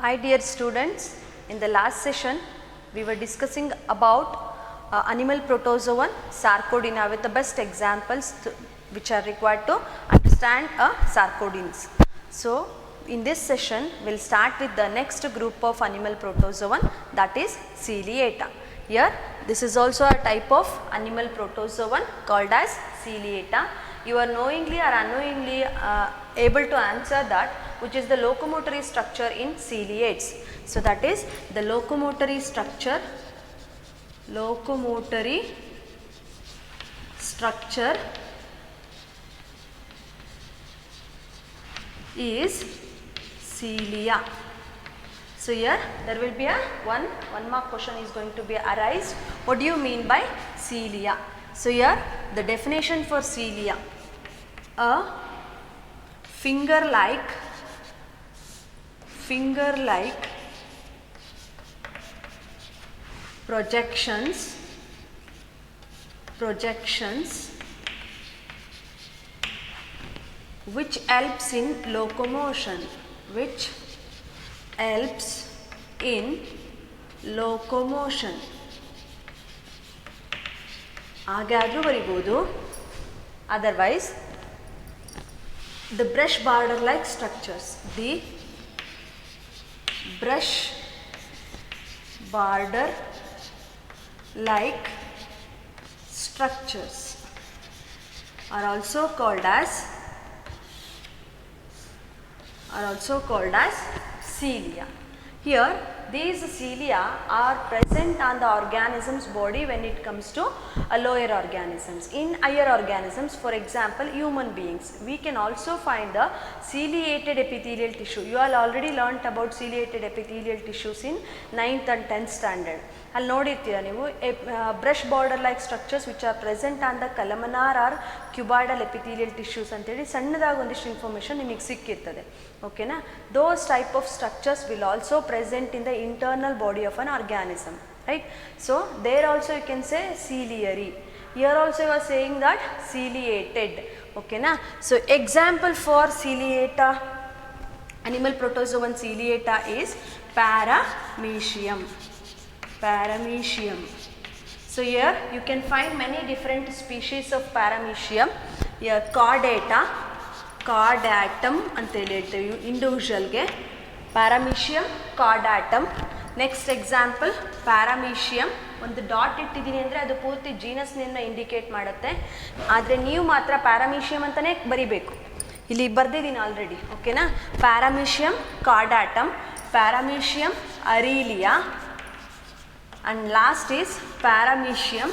Hi dear students, in the last session we were discussing about animal protozoan sarcodina with the best examples which are required to understand sarcodines. So in this session we will start with the next group of animal protozoan, that is Ciliata. Here this is also a type of animal protozoan called as Ciliata. You are knowingly or unknowingly able to answer that which is the locomotory structure in ciliates. So that is the locomotory structure is cilia. So here there will be a one mark question is going to be arise. What do you mean by cilia? So here the definition for cilia: a finger-like projections which helps in locomotion, ಹಾಗಾದರೂ ಬರಿಬೋದು. Otherwise the brush border like structures, the brush border like structures are also called as cilia. Here these cilia are present on the organism's body when it comes to lower organisms. In higher organisms, for example human beings, we can also find the ciliated epithelial tissue. You all already learnt about ciliated epithelial tissues in 9th and 10th standard. ಅಲ್ಲಿ ನೋಡಿರ್ತೀರ ನೀವು brush border like structures which are present on the columnar or cuboidal epithelial tissues ಅಂತೇಳಿ ಸಣ್ಣದಾಗಿ ಒಂದಿಷ್ಟು information ನಿಮಗೆ ಸಿಕ್ಕಿರ್ತದೆ. ಓಕೆನಾ? Those type of structures will also present in the internal body of an organism, right? So there also you can say ciliary. Here also you are saying that ciliated. Okay na? So example for ciliata, animal protozoan ciliata is paramecium. So here you can find many different species of paramecium. Here ಕಾರ್ಡಾಟಮ್ ಅಂತ ಹೇಳ್ತೀವಿ ಇಂಡಿವಿಜುವಲ್ಗೆ, ಪ್ಯಾರಾಮೀಷಿಯಮ್ ಕಾರ್ಡಾಟಮ್. Next example ಪ್ಯಾರಾಮೀಷಿಯಮ್. ಒಂದು dot ಇಟ್ಟಿದ್ದೀನಿ ಅಂದರೆ ಅದು ಪೂರ್ತಿ ಜೀನಸ್ನಿಂದ indicate ಮಾಡುತ್ತೆ, ಆದರೆ ನೀವು ಮಾತ್ರ ಪ್ಯಾರಾಮೀಷಿಯಮ್ ಅಂತಲೇ ಬರಿಬೇಕು. ಇಲ್ಲಿ ಬರೆದಿದ್ದೀನಿ ಆಲ್ರೆಡಿ. ಓಕೆನಾ? ಪ್ಯಾರಾಮೀಷಿಯಮ್ ಕಾರ್ಡಾಟಮ್, ಪ್ಯಾರಾಮೀಷಿಯಮ್ ಅರೀಲಿಯಾ, and last is paramecium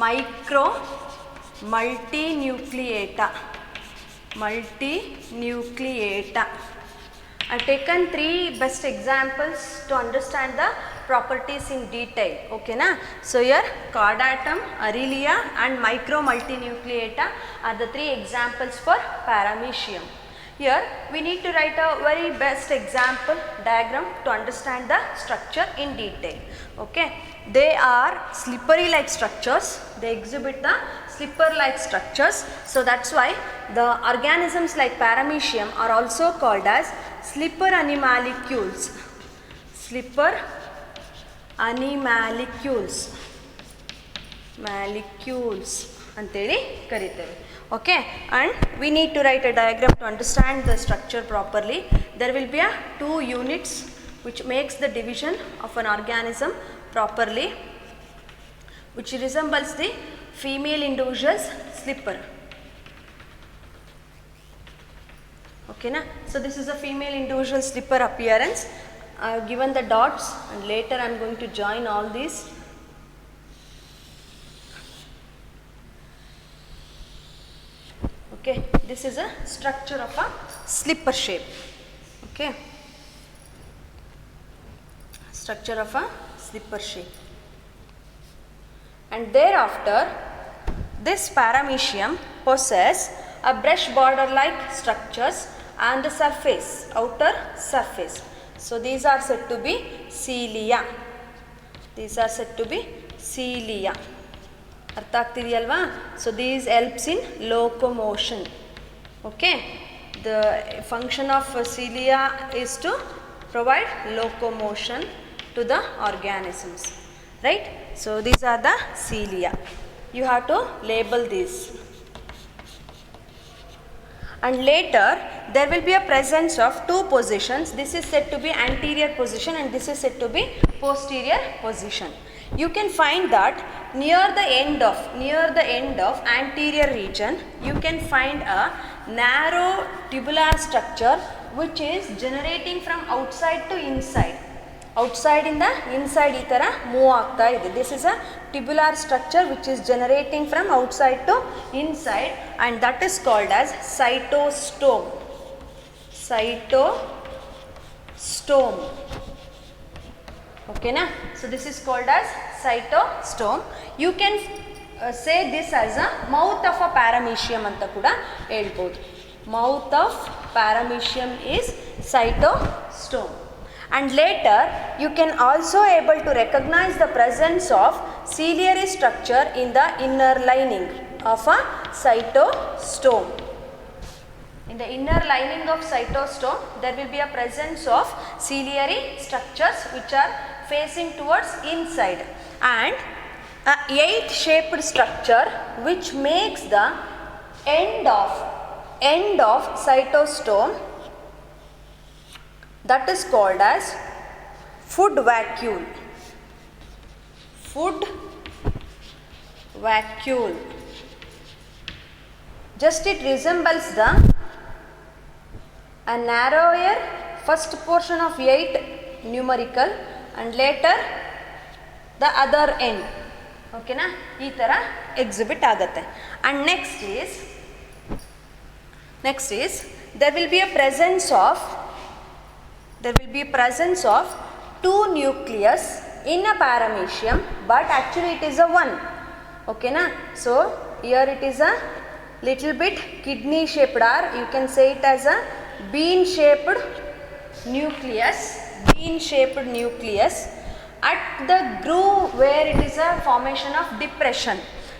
micro multinucleata. I've taken 3 best examples to understand the properties in detail. Okay na? So here Chordatum, Arelia and micro multinucleata are the 3 examples for paramecium. Here we need to write a very best example diagram to understand the structure in detail. Okay, they are slippery like structures, they exhibit the slipper like structures. So that's why the organisms like paramecium are also called as slipper animalcules ಅಂತೇಳಿ ಕರೀತೇವೆ. Okay, and we need to write a diagram to understand the structure properly. There will be 2 units which makes the division of an organism properly, which resembles the female individual's slipper. Okay na? So this is a female individual slipper appearance. I have given the dots and later I am going to join all these. Okay, this is a structure of a slipper shape. Okay, structure of a slipper shape. And thereafter this paramecium possess a brush border like structures on the surface, outer surface. So these are said to be cilia. ಅರ್ಥ ಆಗ್ತಿದೆಯಲ್ವಾ? So these helps in locomotion. Okay, The function of cilia is to provide locomotion to the organisms, right? So these are the cilia. You have to label these. And later there will be a presence of two positions. This is said to be anterior position and this is said to be posterior position. You can find that near the end of anterior region, you can find a narrow tubular structure which is generating from outside to inside. Outside in the inside ಈ ಥರ move ಆಗ್ತಾ ಇದೆ. This is a tubular structure which is generating from outside to inside and that is called as cytostome. Cytostome. Okay na? So this is called as cytostome. You can say this as a mouth of a paramecium anta kuda helbodu. Mouth of paramecium is cytostome. And later you can also able to recognize the presence of ciliary structure in the inner lining of a cytostome. In the inner lining of cytostome there will be a presence of ciliary structures which are facing towards inside and a 8 shaped structure which makes the end of cytostome, that is called as food vacuole. Food vacuole. Just it resembles a narrower first portion of 8 numerical and later the other end. Okay na? Ee tara exhibit agutte. And next is there will be a presence of two nucleus in a paramecium, but actually it is a one. Okay na? So here it is a little bit kidney shaped, or you can say it as a bean shaped nucleus at the groove where it is a formation of depression.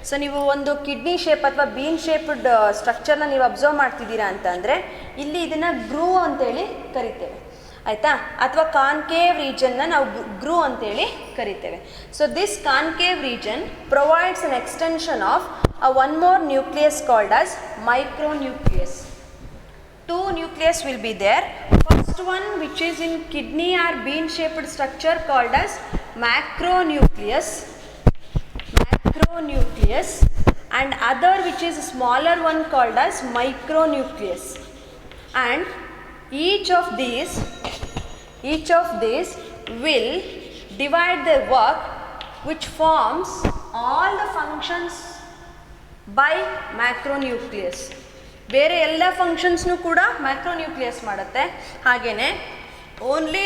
So ನೀವು ಒಂದು kidney shape ಅಥವಾ bean shaped ಸ್ಟ್ರಕ್ಚರ್ನ ನೀವು observe ಮಾಡ್ತಿದ್ದೀರಾ ಅಂತಂದರೆ ಇಲ್ಲಿ ಇದನ್ನು groove ಅಂತೇಳಿ ಕರಿತೇವೆ, ಆಯಿತಾ? ಅಥವಾ ಕಾನ್ಕೇವ್ ರೀಜನ್ನ ನಾವು ಗ್ರೂವ್ ಅಂತೇಳಿ ಕರಿತೇವೆ. So this concave region provides an extension of one more nucleus called as micronucleus. Two nucleus will be there. First one which is in kidney or bean shaped structure called as macronucleus, and other which is smaller one called as micronucleus. And each of these will divide their work which forms all the functions by macronucleus. ಬೇರೆ ಎಲ್ಲ ಫಂಕ್ಷನ್ಸ್ನೂ ಕೂಡ macronucleus ಮಾಡುತ್ತೆ. ಹಾಗೆಯೇ only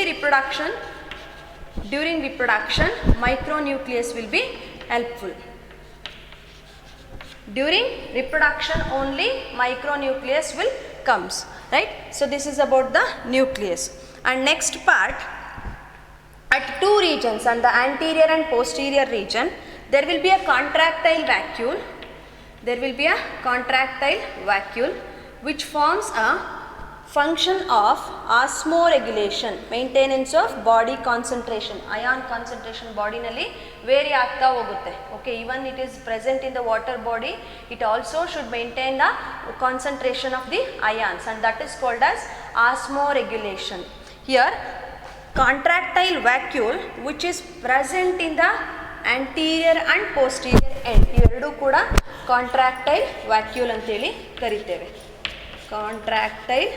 during reproduction micronucleus will be helpful. During reproduction only micronucleus will comes, right? So this is about the nucleus. And next part, at two regions, on the anterior and posterior region, there will be a contractile vacuole. Which forms a function of osmoregulation, maintenance of body concentration. Ion concentration body nalli vary aagta hogutte. Okay, even it is present in the water body, it also should maintain the concentration of the ions, and that is called as osmoregulation. Here contractile vacuole which is present in the anterior and posterior end, ಇವೆರಡೂ ಕೂಡ contractile vacuole ಅಂತೇಳಿ ಕರಿತೇವೆ. Contractile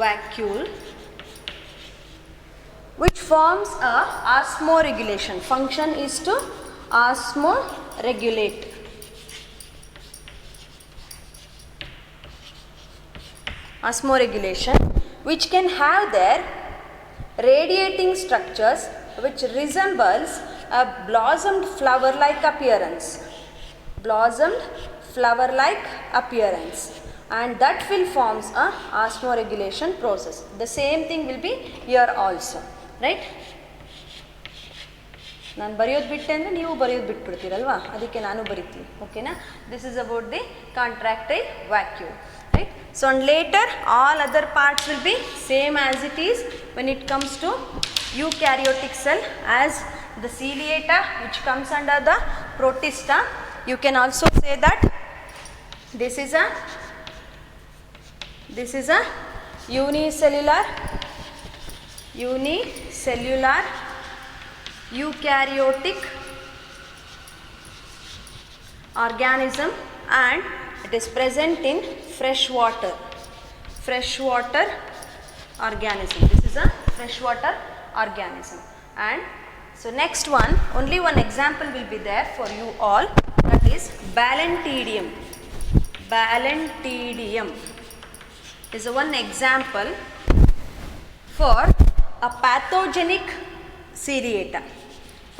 vacuole which forms a osmoregulation. Function is to osmoregulate. Osmoregulation which can have their radiating structures which resembles a blossomed flower-like appearance, and that will forms a osmoregulation process. The same thing will be here also, right? ನಾನು ಬರೆಯೋದು ಬಿಟ್ಟೆ ಅಂದರೆ ನೀವು ಬರೆಯೋದು ಬಿಟ್ಬಿಡ್ತೀರಲ್ವಾ, ಅದಕ್ಕೆ ನಾನು ಬರಿತೀನಿ. ಓಕೆನಾ? This is about the contractile vacuole, right? So and later all other parts will be same as it is when it comes to eukaryotic cell, as the ciliata which comes under the protista. You can also say that this is a unicellular eukaryotic organism, and it is present in freshwater organism. This is a freshwater organism. And so next one, only one example will be there for you all, that is Balantidium. Balantidium is one example for a pathogenic ciliata.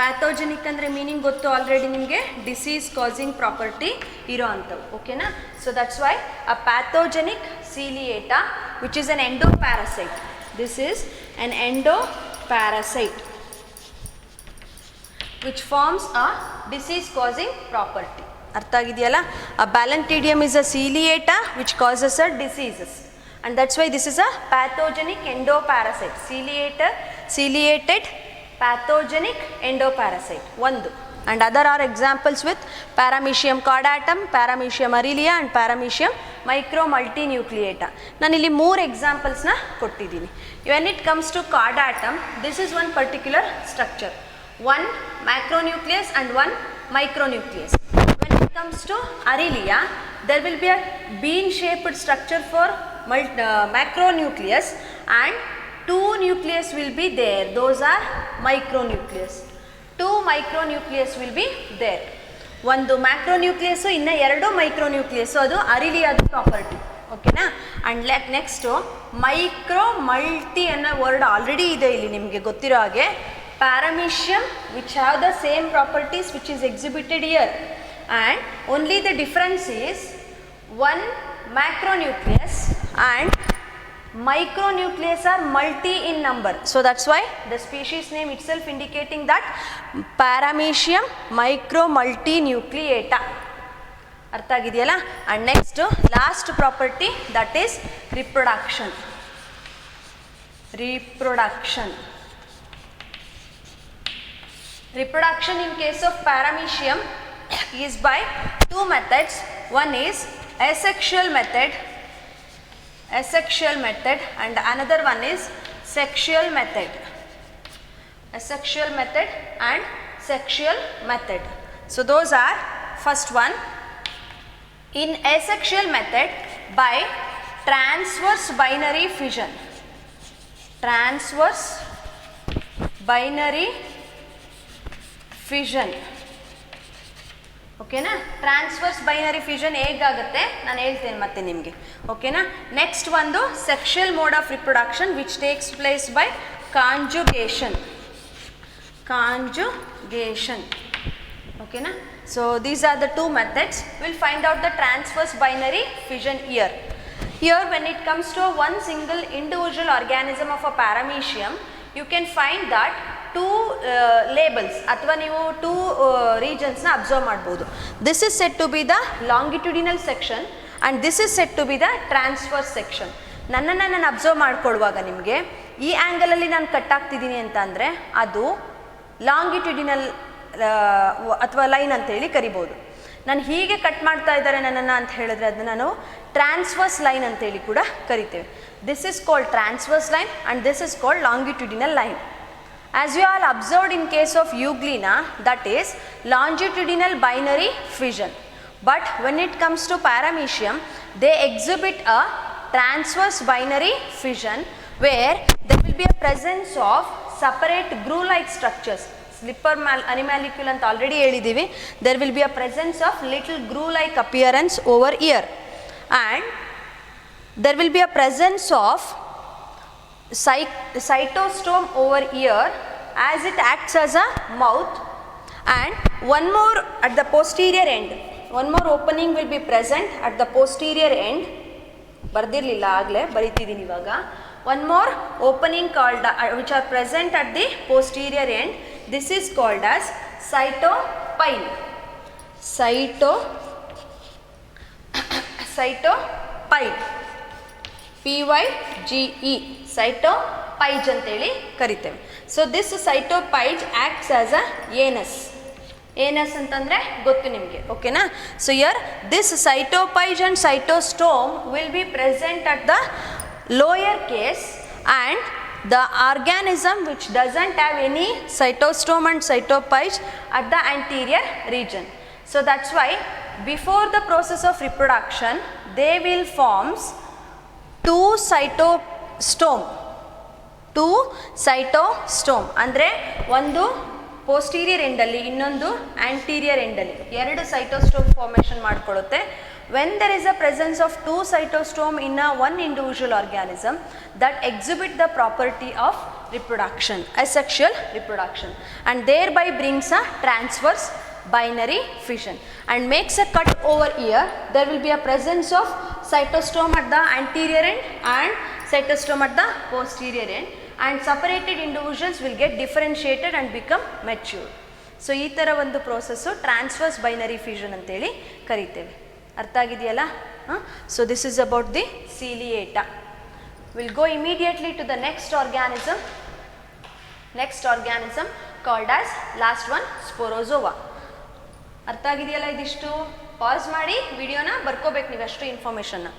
Pathogenic ಅಂದರೆ meaning ಗೊತ್ತು already ನಿಮಗೆ, disease causing property ಇರೋ ಅಂಥವು. ಓಕೆನಾ? So that's Y a pathogenic ciliata which is an endoparasite. This is an endoparasite which forms a disease causing property. ಅರ್ಥ ಆಗಿದೆಯಲ್ಲ? A Balantidium is a ciliata which causes a diseases, and that's why this is a pathogenic endoparasite. Ciliated pathogenic endoparasite ಒಂದು. And other are examples with Paramecium caudatum, Paramecium aurelia and Paramecium micromultinucleata. ನಾನು ಇಲ್ಲಿ 3 ಎಕ್ಸಾಂಪಲ್ಸ್ನ ಕೊಟ್ಟಿದ್ದೀನಿ. When it comes to caudatum, this is one particular structure, one macronucleus and one micronucleus. When it comes to aurelia, there will be a bean shaped structure for macronucleus, and 2 nucleus will be there, those are micronucleus. 2 micronucleus will be there. ಒಂದು ಮ್ಯಾಕ್ರೋನ್ಯೂಕ್ಲಿಯಸ್, ಇನ್ನು 2 micronucleus, ಅದು ಅರಿಲಿಯಾದ property. ಓಕೆನಾ? And next micro multi ಅನ್ನೋ word already ಇದೆ ಇಲ್ಲಿ ನಿಮಗೆ ಗೊತ್ತಿರೋ ಹಾಗೆ. Paramecium which have the same properties which is exhibited here, and only the difference is one macronucleus and micronucleus are multi in number. So that's why the species name itself indicating that Paramecium micromultinucleata. ಅರ್ಥ ಆಗಿದೆಯಲ್ಲ? and next last property, that is reproduction. Reproduction in case of Paramecium is by 2 methods. One is asexual method and another one is sexual method. Asexual method and sexual method. So those are, first one, in asexual method by transverse binary fission. ಓಕೆನಾ? Transverse binary fusion ಹೇಗಾಗುತ್ತೆ ನಾನು ಹೇಳ್ತೇನೆ ಮತ್ತೆ ನಿಮಗೆ. ಓಕೆನಾ? Next ಒಂದು sexual mode of reproduction which takes place by conjugation. ಓಕೆನಾ? So these are the 2 methods. Will find out the transverse binary fusion here. Here when it comes to one single individual organism of a paramecium, you can find that 2 labels ಅಥವಾ ನೀವು 2 regions ನ observe ಮಾಡ್ಬೋದು. This is said to be the longitudinal section and this is said to be the transverse section. ನನ್ನನ್ನು ನಾನು observe ಮಾಡ್ಕೊಳ್ಳುವಾಗ ನಿಮಗೆ ಈ ಆ್ಯಂಗಲಲ್ಲಿ ನಾನು cut ಆಗ್ತಿದ್ದೀನಿ ಅಂತ ಅಂದರೆ ಅದು ಲಾಂಗಿಟ್ಯೂಡಿನಲ್ ಅಥವಾ ಲೈನ್ ಅಂತೇಳಿ ಕರಿಬೋದು. ನಾನು ಹೀಗೆ ಕಟ್ ಮಾಡ್ತಾ ಇದ್ದಾರೆ ನನ್ನನ್ನು ಅಂತ ಹೇಳಿದ್ರೆ ಅದನ್ನ ನಾನು ಟ್ರಾನ್ಸ್ವರ್ಸ್ ಲೈನ್ ಅಂತೇಳಿ ಕೂಡ ಕರಿತೇವೆ. This is called transverse line and this is called longitudinal line. As you all observed in case of Euglena, that is longitudinal binary fission. But when it comes to Paramecium, they exhibit a transverse binary fission where there will be a presence of separate glue-like structures. Slipper animalcule ಅಂತ already ಹೇಳಿದ್ದೀವಿ. There will be a presence of little glue-like appearance over here, and there will be a presence of cytostome over here as it acts as a mouth, and one more at the posterior end, one more opening will be present at the posterior end. ಬರ್ದಿರಲಿಲ್ಲ ಆಗಲೇ ಬರೀತಿದ್ದೀನಿ ಇವಾಗ. one more opening called which are present at the posterior end. This is called as cytopile. Cytopile. PYGE cytopage ಅಂತೇಳಿ ಕರಿತೇವೆ. So this cytopage acts as a anus. Anus ಅಂತಂದರೆ ಗೊತ್ತು ನಿಮಗೆ, ಓಕೆನಾ. So here this cytopage and cytostome will be present at the lower case and the organism which doesn't have any cytostome and cytopage at the anterior region. So that's why before the process of reproduction they will forms two cytostome ಅಂದರೆ ಒಂದು posterior ಎಂಡಲ್ಲಿ ಇನ್ನೊಂದು anterior ಎಂಡಲ್ಲಿ ಎರಡು ಸೈಟೋಸ್ಟೋಮ್ formation ಮಾಡಿಕೊಳ್ಳುತ್ತೆ. when there is a presence of two cytostome in a one individual organism that exhibit the property of reproduction, asexual reproduction, and thereby brings a transverse binary fission and makes a cut over here. There will be a presence of cytostome at the anterior end and cytostome at the posterior end, and separated individuals will get differentiated and become mature. So ಈ ಥರ ಒಂದು process transverse binary fusion ಅಂತೇಳಿ ಕರಿತೇವೆ. ಅರ್ಥ ಆಗಿದೆಯಲ್ಲ? So this is about the ciliata. Will go immediately to the next organism called as last one sporozoa. ಅರ್ಥ ಆಗಿದೆಯಲ್ಲ? ಇದಿಷ್ಟು ಪಾಸ್ ಮಾಡಿ ವಿಡಿಯೋನ ಬರ್ಕೋಬೇಕು ನೀವು ಅಷ್ಟು ಇನ್ಫಾರ್ಮೇಷನ್ನ.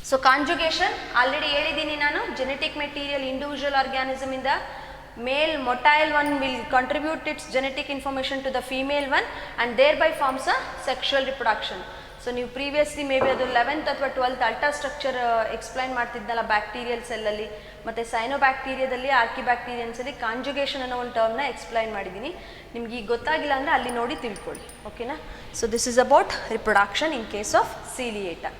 ಸೊ ಕಾಂಜುಗೇಷನ್ ಆಲ್ರೆಡಿ ಹೇಳಿದ್ದೀನಿ ನಾನು. ಜೆನೆಟಿಕ್ ಮೆಟೀರಿಯಲ್ ಇಂಡಿವಿಜುವಲ್ ಆರ್ಗ್ಯಾನಿಸಮ್ ಇಂದ male motile one will contribute its genetic information to the female one and thereby forms a sexual reproduction. So ನೀವು ಪ್ರೀವಿಯಸ್ಲಿ ಮೇ ಬಿ ಅದು 11th ಅಥವಾ 12th ಅಲ್ಟಾ ಸ್ಟ್ರಕ್ಚರ್ ಎಕ್ಸ್ಪ್ಲೈನ್ ಮಾಡ್ತಿದ್ನಲ್ಲ ಬ್ಯಾಕ್ಟೀರಿಯಲ್ ಸೆಲ್ಲಲ್ಲಿ ಮತ್ತು ಸೈನೋಬ್ಯಾಕ್ಟೀರಿಯಾದಲ್ಲಿ ಆರ್ಕಿಬ್ಯಾಕ್ಟೀರಿಯನ್ಸಲ್ಲಿ conjugation ಅನ್ನೋ ಒಂದು ಟರ್ಮ್ನ explain ಮಾಡಿದ್ದೀನಿ. ನಿಮ್ಗೆ ಈಗ ಗೊತ್ತಾಗಿಲ್ಲ ಅಂದರೆ ಅಲ್ಲಿ ನೋಡಿ ತಿಳ್ಕೊಳ್ಳಿ, ಓಕೆನಾ. So this is about reproduction in case of ciliata.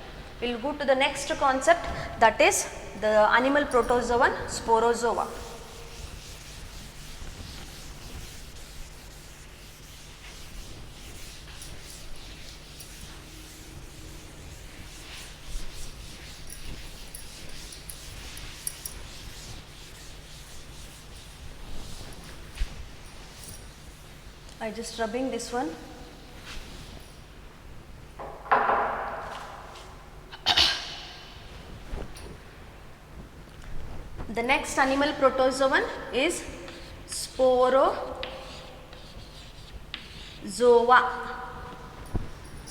Will go to the next concept, that is the animal protozoan sporozoa. I just rubbing this one. The next animal protozoan is Sporozoa.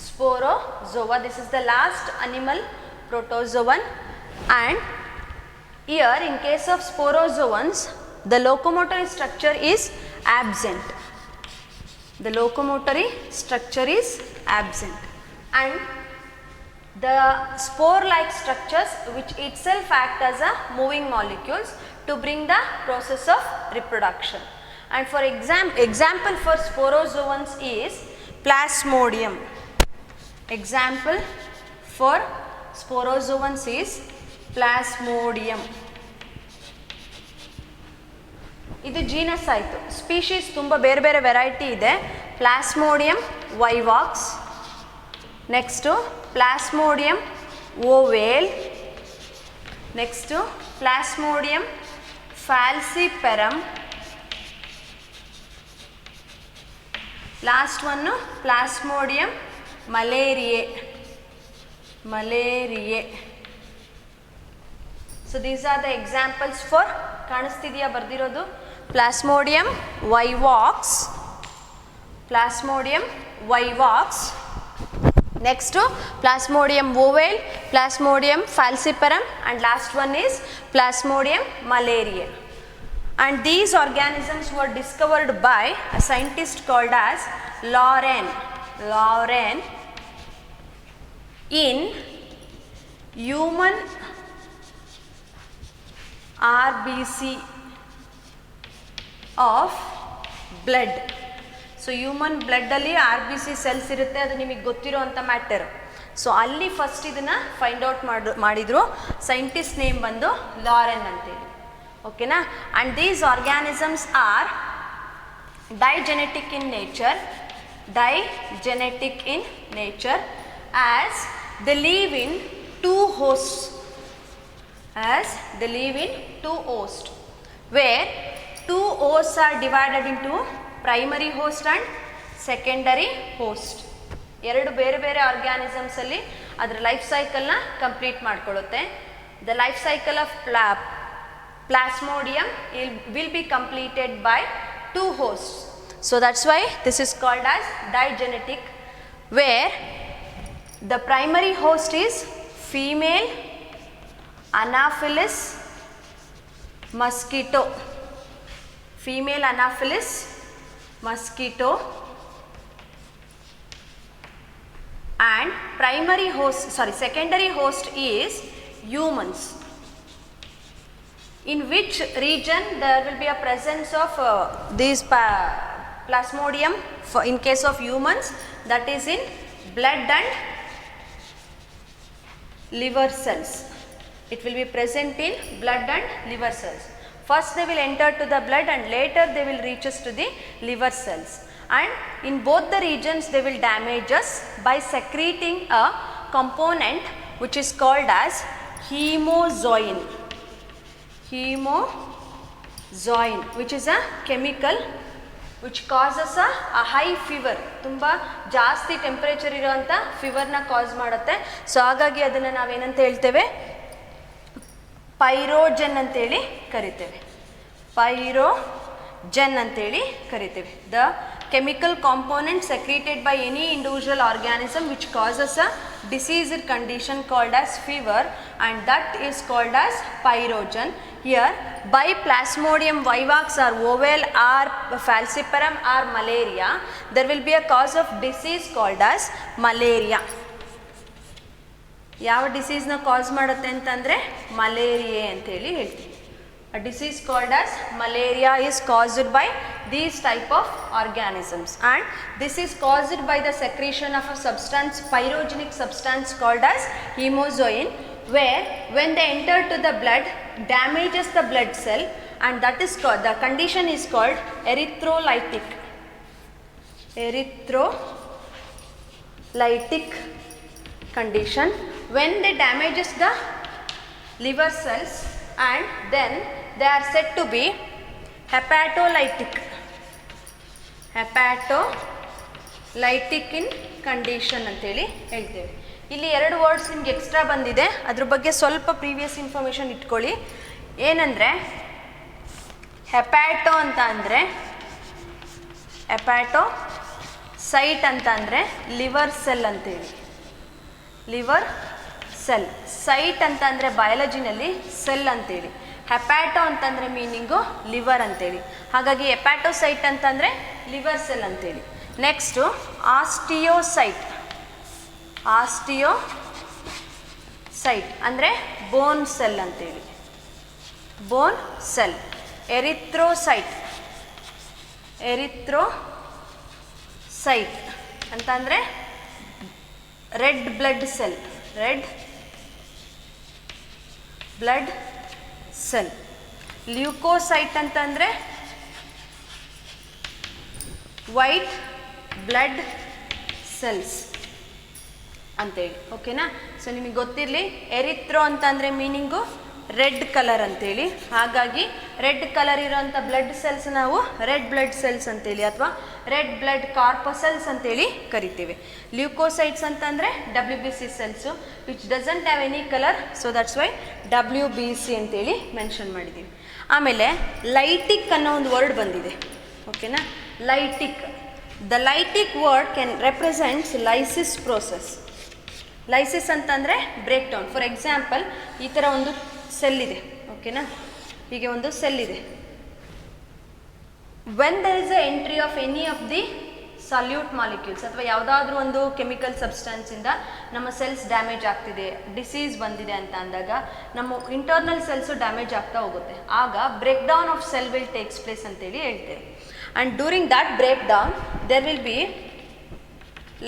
Sporozoa, this is the last animal protozoan, and here in case of sporozoans the locomotory structure is absent. The locomotory structure is absent, and the spore-like structures which itself act as a moving molecules to bring the process of reproduction. And for example for sporozoans is Plasmodium. Example for sporozoans is Plasmodium. ಇದು genus ಆಯಿತು. Species ತುಂಬ ಬೇರೆ ಬೇರೆ variety ಇದೆ. Plasmodium vivax, next Plasmodium ovale, next Plasmodium falciparum, last one Plasmodium malariae. So these are the examples for, ಕಾಣಿಸ್ತಿದೆಯಾ ಬರ್ದಿರೋದು? Plasmodium vivax, next to Plasmodium ovale, Plasmodium falciparum, and last one is Plasmodium malariae. And these organisms were discovered by a scientist called as Lauren in human RBC of blood. So human ಬ್ಲಡ್ಡಲ್ಲಿ RBC cells ಇರುತ್ತೆ, ಅದು ನಿಮಗೆ ಗೊತ್ತಿರೋ ಅಂಥ matter. ಸೊ ಅಲ್ಲಿ first ಇದನ್ನು find out ಮಾಡಿದ್ರು. ಸೈಂಟಿಸ್ಟ್ ನೇಮ್ ಬಂದು ಲಾರೆನ್ ಅಂತೇಳಿ, ಓಕೆನಾ. And these organisms are digenetic in nature as they live in two hosts, where two hosts are divided into primary host and secondary host. ಎರಡು ಬೇರೆ ಬೇರೆ ಆರ್ಗ್ಯಾನಿಸಮ್ಸಲ್ಲಿ ಅದರ ಲೈಫ್ ಸೈಕಲ್ನ ಕಂಪ್ಲೀಟ್ ಮಾಡ್ಕೊಳ್ಳುತ್ತೆ. The life cycle of plasmodium will be completed by 2 hosts. So that's why this is called as digenetic, where the primary host is female Anopheles mosquito. Female Anopheles mosquito, and secondary host is humans. In which region there will be a presence of these plasmodium in case of humans? That is in blood and liver cells. It will be present in blood and liver cells. First they will enter to the blood and later they will reach us to the liver cells. And in both the regions they will damage us by secreting a component which is called as hemozoin. Hemozoin, which is a chemical which causes a high fever. ತುಂಬ ಜಾಸ್ತಿ temperature ಇರೋಂಥ ಫೀವರ್ನ ಕಾಸ್ ಮಾಡುತ್ತೆ. So ಹಾಗಾಗಿ ಅದನ್ನು ನಾವೇನಂತ ಹೇಳ್ತೇವೆ? ಪೈರೋಜನ್ ಅಂತೇಳಿ ಕರಿತೇವೆ. ಪೈರೋಜನ್ ಅಂತೇಳಿ ಕರಿತೇವೆ. The chemical component secreted by any individual organism which causes a deceased condition called as fever, and that is called as pyrogen. Here by Plasmodium vivax or oval or falciparum or malaria, there will be a cause of disease called as malaria. ಯಾವ ಡಿಸೀಸ್ನ ಕಾಸ್ ಮಾಡುತ್ತೆ ಅಂತಂದರೆ malaria ಅಂತೇಳಿ ಹೇಳ್ತೀವಿ. A disease called as malaria is caused by these type of organisms, and this is caused by the secretion of a substance, pyrogenic substance called as hemozoin, where when they enter to the blood damages the blood cell, and that is called, the condition is called erythrolytic condition. When they damages the liver cells, and then they are said to be hepatolytic in condition ಅಂತೇಳಿ ಹೇಳ್ತೇವೆ. ಇಲ್ಲಿ 2 words ನಿಮ್ಗೆ extra ಬಂದಿದೆ, ಅದ್ರ ಬಗ್ಗೆ ಸ್ವಲ್ಪ previous information ಇಟ್ಕೊಳ್ಳಿ. ಏನಂದರೆ ಹೆಪ್ಯಾಟೋ ಅಂತ ಅಂದರೆ ಹೆಪ್ಯಾಟೋಸೈಟ್ ಅಂತ ಅಂದರೆ ಲಿವರ್ ಸೆಲ್ ಅಂತೇಳಿ. ಲಿವರ್ ಸೆಲ್, ಸೈಟ್ ಅಂತ ಅಂದರೆ ಬಯಾಲಜಿನಲ್ಲಿ ಸೆಲ್ ಅಂತೇಳಿ, ಹೆಪ್ಯಾಟೋ ಅಂತಂದರೆ ಮೀನಿಂಗು ಲಿವರ್ ಅಂತೇಳಿ. ಹಾಗಾಗಿ ಹೆಪ್ಯಾಟೋಸೈಟ್ ಅಂತಂದರೆ ಲಿವರ್ ಸೆಲ್ ಅಂತೇಳಿ. ನೆಕ್ಸ್ಟು ಆಸ್ಟಿಯೋಸೈಟ್ ಅಂದರೆ ಬೋನ್ ಸೆಲ್ ಅಂತೇಳಿ, ಬೋನ್ ಸೆಲ್. ಎರಿಥ್ರೋಸೈಟ್ ಅಂತಂದರೆ ರೆಡ್ ಬ್ಲಡ್ ಸೆಲ್, ಲ್ಯೂಕೋಸೈಟ್ ಅಂತಂದರೆ ವೈಟ್ ಬ್ಲಡ್ ಸೆಲ್ಸ್ ಅಂತೇಳಿ. ಓಕೆನಾ? ಸೊ ನಿಮಗೆ ಗೊತ್ತಿರಲಿ, ಎರಿಥ್ರೋ ಅಂತಂದರೆ ಮೀನಿಂಗು ರೆಡ್ ಕಲರ್ ಅಂತೇಳಿ. ಹಾಗಾಗಿ ರೆಡ್ ಕಲರ್ ಇರೋಂಥ ಬ್ಲಡ್ ಸೆಲ್ಸ್ ನಾವು ರೆಡ್ ಬ್ಲಡ್ ಸೆಲ್ಸ್ ಅಂತೇಳಿ ಅಥವಾ ರೆಡ್ ಬ್ಲಡ್ ಕಾರ್ಪಸೆಲ್ಸ್ ಅಂತೇಳಿ ಕರಿತೀವಿ. ಲ್ಯೂಕೋಸೈಟ್ಸ್ ಅಂತಂದರೆ WBC cells which doesn't have any colour, so that's why WBC ಅಂತೇಳಿ ಮೆನ್ಷನ್ ಮಾಡಿದ್ದೀವಿ. ಆಮೇಲೆ ಲೈಟಿಕ್ ಅನ್ನೋ ಒಂದು ವರ್ಡ್ ಬಂದಿದೆ. ಓಕೆನಾ? Lytic, the lytic word can represents lysis process. Lysis ಅಂತಂದರೆ ಬ್ರೇಕ್ ಡೌನ್. ಫಾರ್ ಎಕ್ಸಾಂಪಲ್, ಈ ಥರ ಒಂದು ಸೆಲ್ ಇದೆ. ಓಕೆನಾ? ಹೀಗೆ ಒಂದು ಸೆಲ್ ಇದೆ. When there is a entry of any of the solute molecules ಅಥವಾ ಯಾವುದಾದ್ರೂ ಒಂದು ಕೆಮಿಕಲ್ ಸಬ್ಸ್ಟೆನ್ಸಿಂದ ನಮ್ಮ ಸೆಲ್ಸ್ ಡ್ಯಾಮೇಜ್ ಆಗ್ತಿದೆ, ಡಿಸೀಸ್ ಬಂದಿದೆ ಅಂತ ಅಂದಾಗ ನಮ್ಮ ಇಂಟರ್ನಲ್ ಸೆಲ್ಸು ಡ್ಯಾಮೇಜ್ ಆಗ್ತಾ ಹೋಗುತ್ತೆ. ಆಗ break down of cell will takes place ಅಂತೇಳಿ ಹೇಳ್ತೇವೆ. And during that break down there will be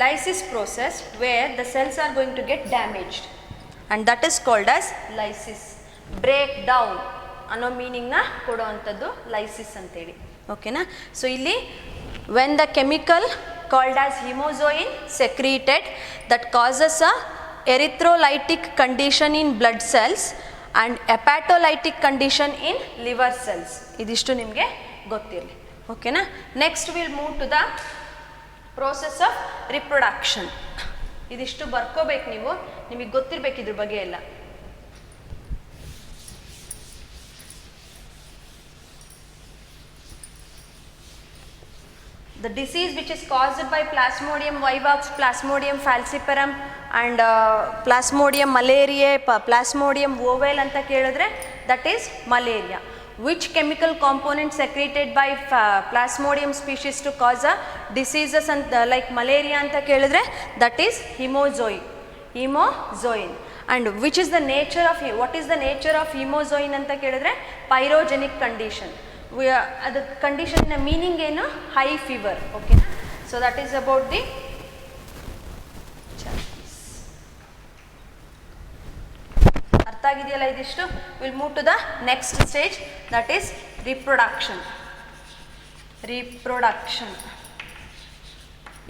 lysis process where the cells are going to get damaged, and that is called as lysis. Break down ಅನ್ನೋ ಮೀನಿಂಗ್ನ ಕೊಡುವಂಥದ್ದು lysis ಅಂತೇಳಿ. ಓಕೆನಾ? So ಇಲ್ಲಿ when the chemical called as hemozoin secreted that causes a erythrolytic condition in blood cells and hepatolytic condition in liver cells. ಇದಿಷ್ಟು ನಿಮಗೆ ಗೊತ್ತಿರಲಿ. ಓಕೆನಾ? Next will move to the process of reproduction. ಇದಿಷ್ಟು ಬರ್ಕೋಬೇಕು ನೀವು, ನಿಮಗೆ ಗೊತ್ತಿರಬೇಕು ಇದ್ರ ಬಗ್ಗೆ ಎಲ್ಲ. The disease which is caused by Plasmodium vivax, Plasmodium falciparum and Plasmodium malariae, Plasmodium ovale anta kelidre, that is malaria. Which chemical component secreted by Plasmodium species to cause a diseases and like malaria anta kelidre, that is hemozoin. Hemozoin. And which is the nature of, what is the nature of hemozoin anta kelidre, pyrogenic condition. The condition meaning ಏನು, high fever. ಓಕೆನಾ? So that is about the ಅರ್ಥ ಆಗಿದೆಯಲ್ಲ ಇದಿಷ್ಟು. Will move to the next stage, that is reproduction.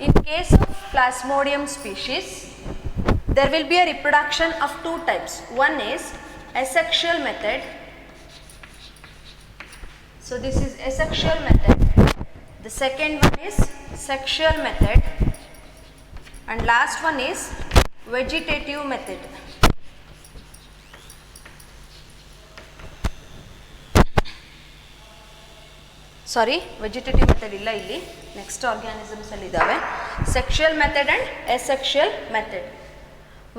In case of Plasmodium species, there will be a reproduction of two types. One is asexual method. So this is asexual method. The second one is sexual method, and last one is vegetative method. Sorry, vegetative method illa illi, next organisms alli idave. Sexual method and asexual method.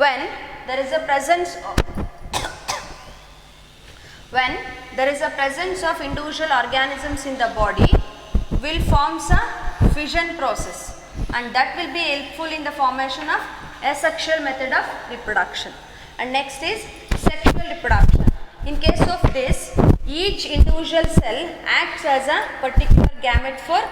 When there is a presence of individual organisms in the body, will forms a fission process, and that will be helpful in the formation of asexual method of reproduction. And next is sexual reproduction. In case of this, each individual cell acts as a particular gamete for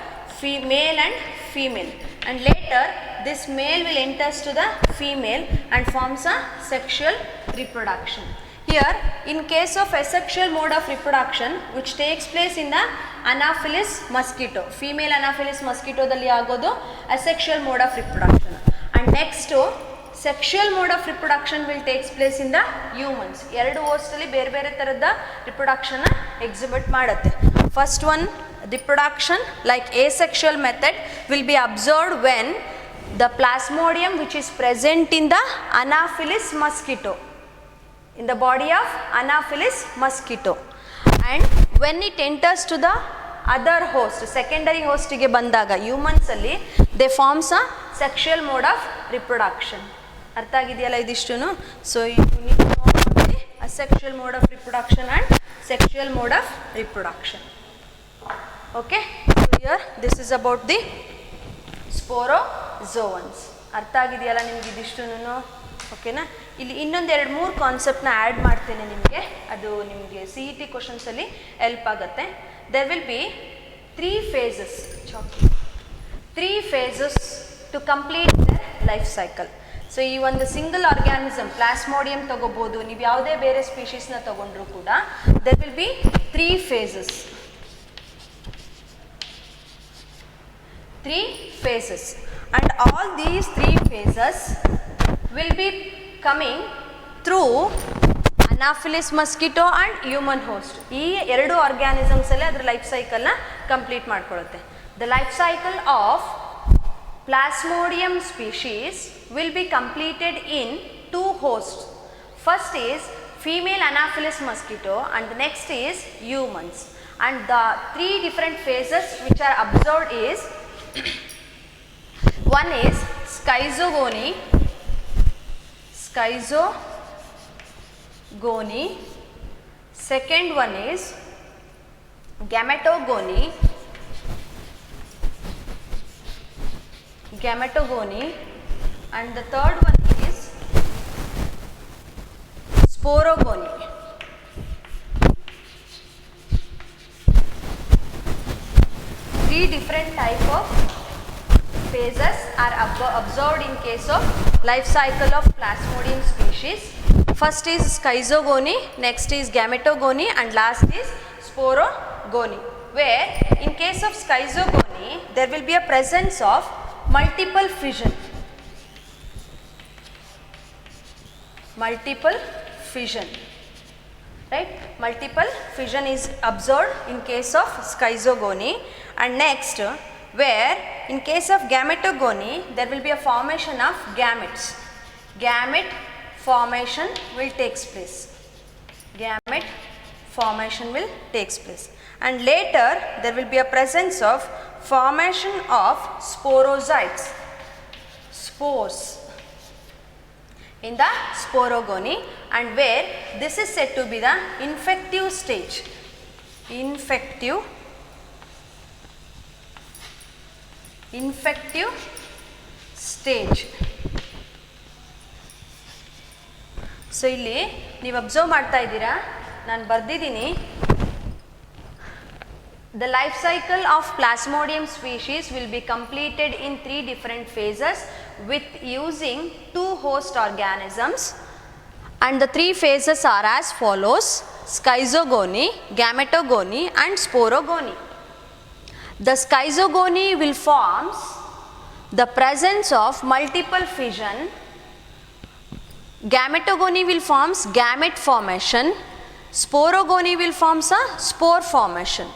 male and female, and later this male will enters to the female and forms a sexual reproduction. Here, in case of asexual mode of reproduction, which takes place in the Anopheles mosquito, female Anopheles mosquito dalli agodu asexual mode of reproduction. And next, sexual mode of reproduction will takes place in the humans. Eradu host alli bere bere taradda reproduction exhibit ಮಾಡುತ್ತೆ. First one, reproduction like asexual method will be observed when the Plasmodium which is present in the Anopheles mosquito, in the body of Anopheles mosquito, and when it enters to the other host, secondary host ಗೆ ಬಂದಾಗ humans ಅಲ್ಲಿ they forms a sexual mode of reproduction. ಅರ್ಥ ಆಗಿದೆಯಲ್ಲ ಇದಿಷ್ಟುನು? So you need to know about the asexual mode of reproduction and sexual mode of reproduction. Okay, so here this is about the sporozoans. ಅರ್ಥ ಆಗಿದೆಯಲ್ಲ ನಿಮ್ಗೆ ಇದಿಷ್ಟುನು? ಓಕೆನಾ? ಇಲ್ಲಿ ಇನ್ನೊಂದು 2-3 ಕಾನ್ಸೆಪ್ಟ್ನ add ಮಾಡ್ತೇನೆ ನಿಮಗೆ, ಅದು ನಿಮಗೆ CET ಕ್ವಶನ್ಸಲ್ಲಿ ಹೆಲ್ಪ್ ಆಗುತ್ತೆ. There will be 3 phases to complete the life cycle. So ಈ ಒಂದು ಸಿಂಗಲ್ ಆರ್ಗ್ಯಾನಿಸಮ್ ಪ್ಲಾಸ್ಮೋಡಿಯಂ ತಗೋಬೋದು, ನೀವು ಯಾವುದೇ ಬೇರೆ ಸ್ಪೀಷೀಸ್ನ ತಗೊಂಡ್ರೂ ಕೂಡ there will be 3 phases. 3 phases, and all these 3 phases will be coming through Anopheles mosquito and human host. ಈ 2 organisms ಅಲ್ಲಿ ಅದರ ಲೈಫ್ ಸೈಕಲ್ನ ಕಂಪ್ಲೀಟ್ ಮಾಡ್ಕೊಳ್ಳುತ್ತೆ. The life cycle of Plasmodium species will be completed in 2 hosts. First is female Anopheles mosquito and the next is humans. And the 3 different phases which are observed is one is schizogony, second one is gametogony, and the third one is sporogony. Three different type of phases are observed in case of life cycle of Plasmodium species. First is schizogony, next is gametogony, and last is sporogony. Where in case of schizogony there will be a presence of multiple fission. Right? Multiple fission is observed in case of schizogony. And next, where in case of gametogony there will be a formation of gametes. Gamete formation will takes place. Gamete formation will takes place, and later there will be a presence of formation of sporozoites, spores in the sporogony, and where this is said to be the infective stage. Infective stage. So ಇಲ್ಲಿ ನೀವು observe ಮಾಡ್ತಾ ಇದ್ದೀರಾ, ನಾನು ಬರ್ದಿದ್ದೀನಿ, the life cycle of Plasmodium species will be completed in 3 different phases with using 2 host organisms, and the 3 phases are as follows: schizogony, gametogony and sporogony. The schizogony will forms the presence of multiple fission. Gametogony will forms gamete formation. Sporogony will forms a spore formation.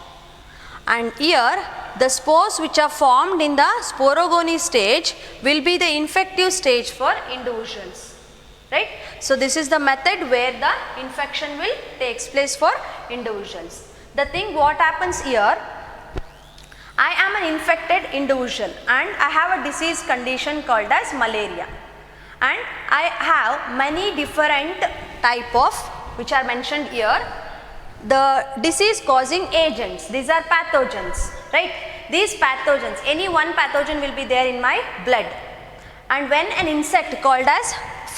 And here the spores which are formed in the sporogony stage will be the infective stage for individuals, right? So this is the method where the infection will takes place for individuals. The thing what happens here, I am an infected individual and I have a disease condition called as malaria, and I have many different type of which are mentioned here, the disease causing agents. These are pathogens, right? These pathogens, any one pathogen will be there in my blood, and when an insect called as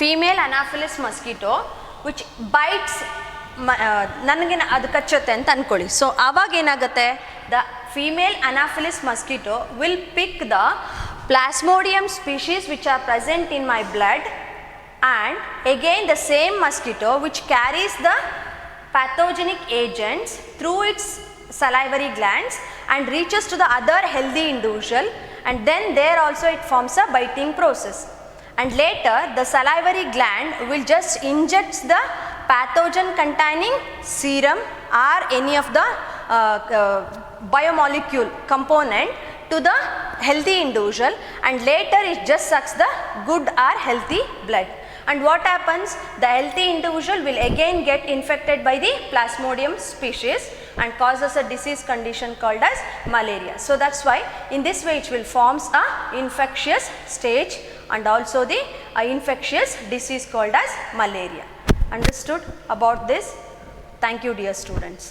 female Anopheles mosquito which bites ನನಗೆ ಅದು ಕಚ್ಚುತ್ತೆ ಅಂತ ಅಂದ್ಕೊಳ್ಳಿ. So ಆವಾಗ ಏನಾಗುತ್ತೆ, the female Anopheles mosquito will pick the Plasmodium species which are present in my blood, and again the same mosquito which carries the pathogenic agents through its salivary glands and reaches to the other healthy individual, and then there also it forms a biting process, and later the salivary gland will just inject the pathogen containing serum or any of the biomolecule component to the healthy individual, and later it just sucks the good or healthy blood. And what happens, the healthy individual will again get infected by the Plasmodium species and causes a disease condition called as malaria. So that's why in this way it will forms a infectious stage and also the infectious disease called as malaria. Understood about this? Thank you dear students.